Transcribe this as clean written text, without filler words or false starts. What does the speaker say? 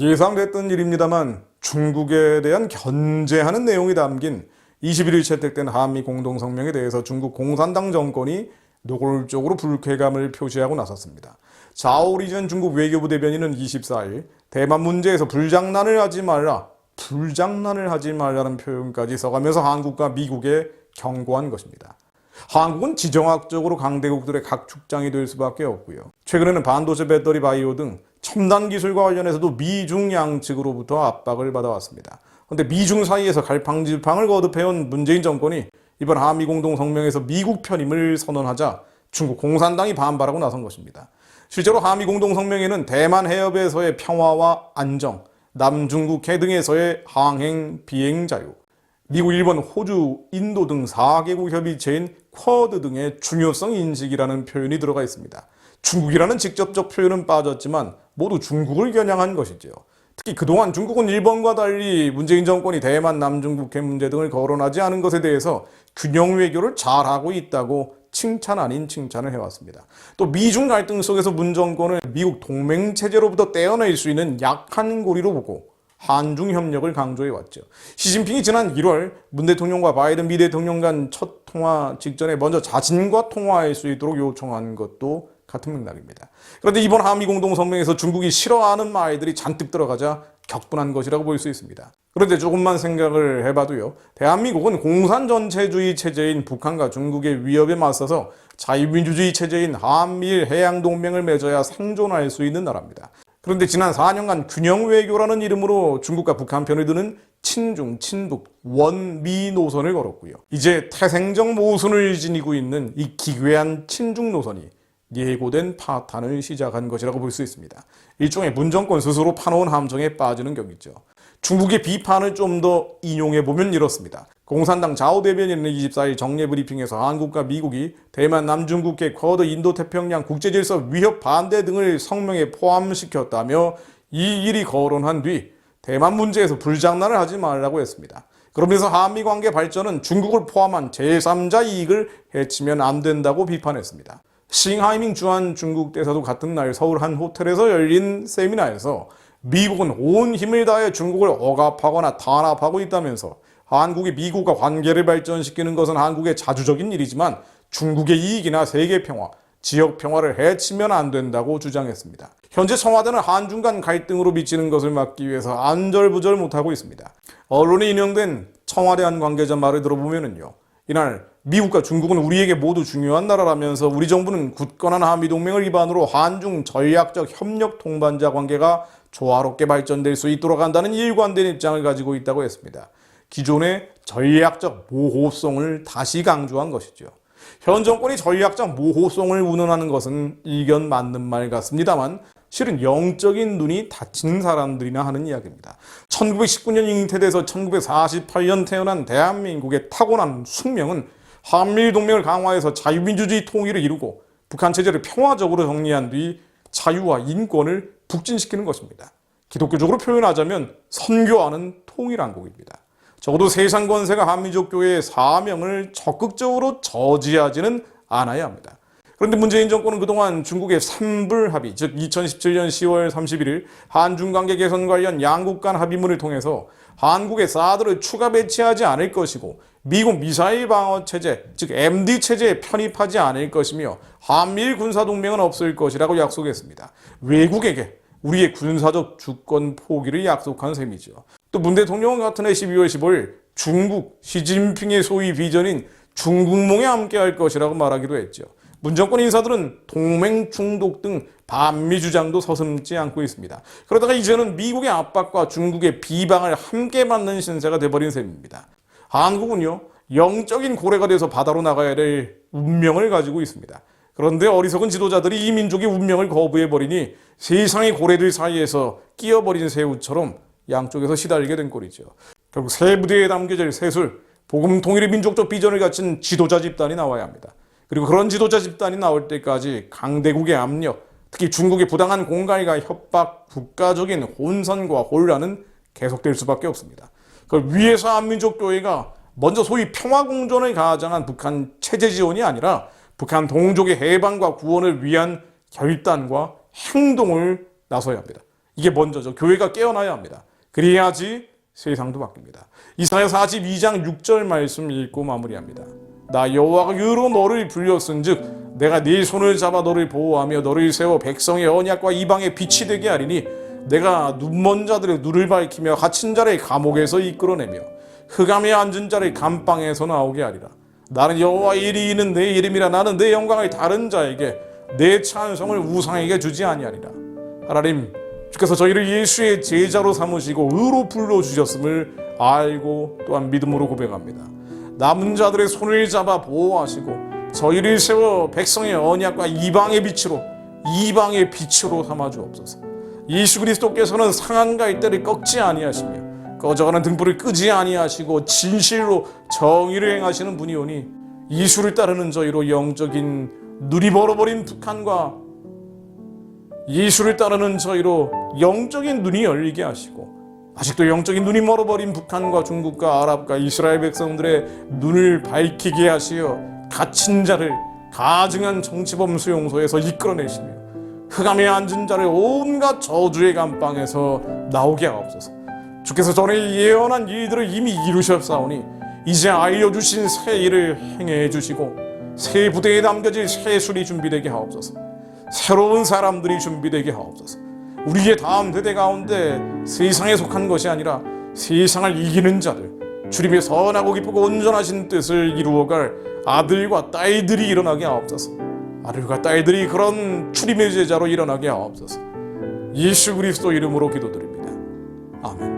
예상됐던 일입니다만 중국에 대한 견제하는 내용이 담긴 21일 채택된 한미 공동성명에 대해서 중국 공산당 정권이 노골적으로 불쾌감을 표시하고 나섰습니다. 자오리 전 중국 외교부 대변인은 24일 대만 문제에서 불장난을 하지 말라는 표현까지 써가면서 한국과 미국에 경고한 것입니다. 한국은 지정학적으로 강대국들의 각축장이 될 수밖에 없고요. 최근에는 반도체 배터리 바이오 등 첨단 기술과 관련해서도 미중 양측으로부터 압박을 받아왔습니다. 그런데 미중 사이에서 갈팡질팡을 거듭해온 문재인 정권이 이번 한미 공동성명에서 미국 편임을 선언하자 중국 공산당이 반발하고 나선 것입니다. 실제로 한미 공동성명에는 대만 해협에서의 평화와 안정, 남중국해 등에서의 항행, 비행 자유, 미국, 일본, 호주, 인도 등 4개국 협의체인 쿼드 등의 중요성 인식이라는 표현이 들어가 있습니다. 중국이라는 직접적 표현은 빠졌지만 모두 중국을 겨냥한 것이죠. 특히 그동안 중국은 일본과 달리 문재인 정권이 대만, 남중국해 문제 등을 거론하지 않은 것에 대해서 균형 외교를 잘하고 있다고 칭찬 아닌 칭찬을 해왔습니다. 또 미중 갈등 속에서 문 정권을 미국 동맹체제로부터 떼어낼 수 있는 약한 고리로 보고 한중 협력을 강조해왔죠. 시진핑이 지난 1월 문 대통령과 바이든 미 대통령 간 첫 통화 직전에 먼저 자신과 통화할 수 있도록 요청한 것도 같은 맥락입니다. 그런데 이번 한미 공동성명에서 중국이 싫어하는 말들이 잔뜩 들어가자 격분한 것이라고 볼 수 있습니다. 그런데 조금만 생각을 해봐도요. 대한민국은 공산전체주의 체제인 북한과 중국의 위협에 맞서서 자유민주주의 체제인 한미일 해양동맹을 맺어야 생존할 수 있는 나라입니다. 그런데 지난 4년간 균형 외교라는 이름으로 중국과 북한 편을 드는 친중, 친북, 원미 노선을 걸었고요. 이제 태생적 모순을 지니고 있는 이 기괴한 친중 노선이 예고된 파탄을 시작한 것이라고 볼 수 있습니다. 일종의 문 정권 스스로 파놓은 함정에 빠지는 격이죠. 중국의 비판을 좀 더 인용해보면 이렇습니다. 공산당 자오 대변인은 24일 정례브리핑에서 한국과 미국이 대만, 남중국해, 쿼드, 인도태평양 국제질서 위협 반대 등을 성명에 포함시켰다며 이 일이 거론한 뒤 대만 문제에서 불장난을 하지 말라고 했습니다. 그러면서 한미 관계 발전은 중국을 포함한 제3자 이익을 해치면 안 된다고 비판했습니다. 싱하이밍 주한 중국 대사도 같은 날 서울 한 호텔에서 열린 세미나에서 미국은 온 힘을 다해 중국을 억압하거나 탄압하고 있다면서 한국이 미국과 관계를 발전시키는 것은 한국의 자주적인 일이지만 중국의 이익이나 세계 평화, 지역 평화를 해치면 안 된다고 주장했습니다. 현재 청와대는 한중 간 갈등으로 미치는 것을 막기 위해서 안절부절 못하고 있습니다. 언론에 인용된 청와대 한 관계자 말을 들어보면요. 이날 미국과 중국은 우리에게 모두 중요한 나라라면서 우리 정부는 굳건한 한미동맹을 기반으로 한중 전략적 협력 동반자 관계가 조화롭게 발전될 수 있도록 한다는 일관된 입장을 가지고 있다고 했습니다. 기존의 전략적 모호성을 다시 강조한 것이죠. 현 정권이 전략적 모호성을 운운하는 것은 이견 맞는 말 같습니다만 실은 영적인 눈이 닫힌 사람들이나 하는 이야기입니다. 1919년 잉태돼서 1948년 태어난 대한민국의 타고난 숙명은 한미일 동맹을 강화해서 자유민주주의 통일을 이루고 북한 체제를 평화적으로 정리한 뒤 자유와 인권을 북진시키는 것입니다. 기독교적으로 표현하자면 선교하는 통일한국입니다. 적어도 세상 권세가 한미족 교회의 사명을 적극적으로 저지하지는 않아야 합니다. 그런데 문재인 정권은 그동안 중국의 삼불합의, 즉 2017년 10월 31일 한중관계 개선 관련 양국 간 합의문을 통해서 한국의 사드를 추가 배치하지 않을 것이고 미국 미사일 방어 체제, 즉 MD 체제에 편입하지 않을 것이며 한미일 군사동맹은 없을 것이라고 약속했습니다. 외국에게 우리의 군사적 주권 포기를 약속한 셈이죠. 또 문 대통령은 같은 해 12월 15일 중국 시진핑의 소위 비전인 중국몽에 함께할 것이라고 말하기도 했죠. 문 정권 인사들은 동맹 중독 등 반미 주장도 서슴지 않고 있습니다. 그러다가 이제는 미국의 압박과 중국의 비방을 함께 받는 신세가 돼버린 셈입니다. 한국은요, 영적인 고래가 돼서 바다로 나가야 될 운명을 가지고 있습니다. 그런데 어리석은 지도자들이 이 민족의 운명을 거부해버리니 세상의 고래들 사이에서 끼어버린 새우처럼 양쪽에서 시달리게 된 꼴이죠. 결국 새 부대에 담겨질 새술, 복음 통일의 민족적 비전을 갖춘 지도자 집단이 나와야 합니다. 그리고 그런 지도자 집단이 나올 때까지 강대국의 압력, 특히 중국의 부당한 공갈과 협박, 국가적인 혼선과 혼란은 계속될 수밖에 없습니다. 그걸 위에서 한민족교회가 먼저 소위 평화공존을 가장한 북한 체제 지원이 아니라 북한 동족의 해방과 구원을 위한 결단과 행동을 나서야 합니다. 이게 먼저죠. 교회가 깨어나야 합니다. 그래야지 세상도 바뀝니다. 이사야 42장 6절 말씀 읽고 마무리합니다. 나 여호와가 여러 너를 불렸은즉 내가 네 손을 잡아 너를 보호하며 너를 세워 백성의 언약과 이방의 빛이 되게 하리니 내가 눈먼 자들의 눈을 밝히며 갇힌 자를 감옥에서 이끌어내며 흑암에 앉은 자를 감방에서 나오게 하리라. 나는 여호와의 일이 이는 내 이름이라. 나는 내 영광을 다른 자에게 내 찬송을 우상에게 주지 아니하리라. 하나님, 주께서 저희를 예수의 제자로 삼으시고 의로 불러주셨음을 알고 또한 믿음으로 고백합니다. 남은 자들의 손을 잡아 보호하시고 저희를 세워 백성의 언약과 이방의 빛으로 삼아 주옵소서. 예수 그리스도께서는 상한 갈대를 꺾지 아니하시며 꺼져가는 등불을 끄지 아니하시고 진실로 정의를 행하시는 분이오니 예수를 따르는 저희로 영적인 눈이 멀어버린 북한과 예수를 따르는 저희로 영적인 눈이 열리게 하시고 아직도 영적인 눈이 멀어버린 북한과 중국과 아랍과 이스라엘 백성들의 눈을 밝히게 하시어 갇힌 자를 가증한 정치범 수용소에서 이끌어내시며 흑암에 앉은 자를 온갖 저주의 감방에서 나오게 하옵소서. 주께서 전에 예언한 일들을 이미 이루셨사오니 이제 알려주신 새 일을 행해 주시고 새 부대에 남겨질 새 술이 준비되게 하옵소서. 새로운 사람들이 준비되게 하옵소서. 우리의 다음 세대 가운데 세상에 속한 것이 아니라 세상을 이기는 자들, 주님의 선하고 기쁘고 온전하신 뜻을 이루어갈 아들과 딸들이 일어나게 하옵소서. 아들과 딸들이 그런 주님의 제자로 일어나게 하옵소서. 예수 그리스도 이름으로 기도드립니다. 아멘.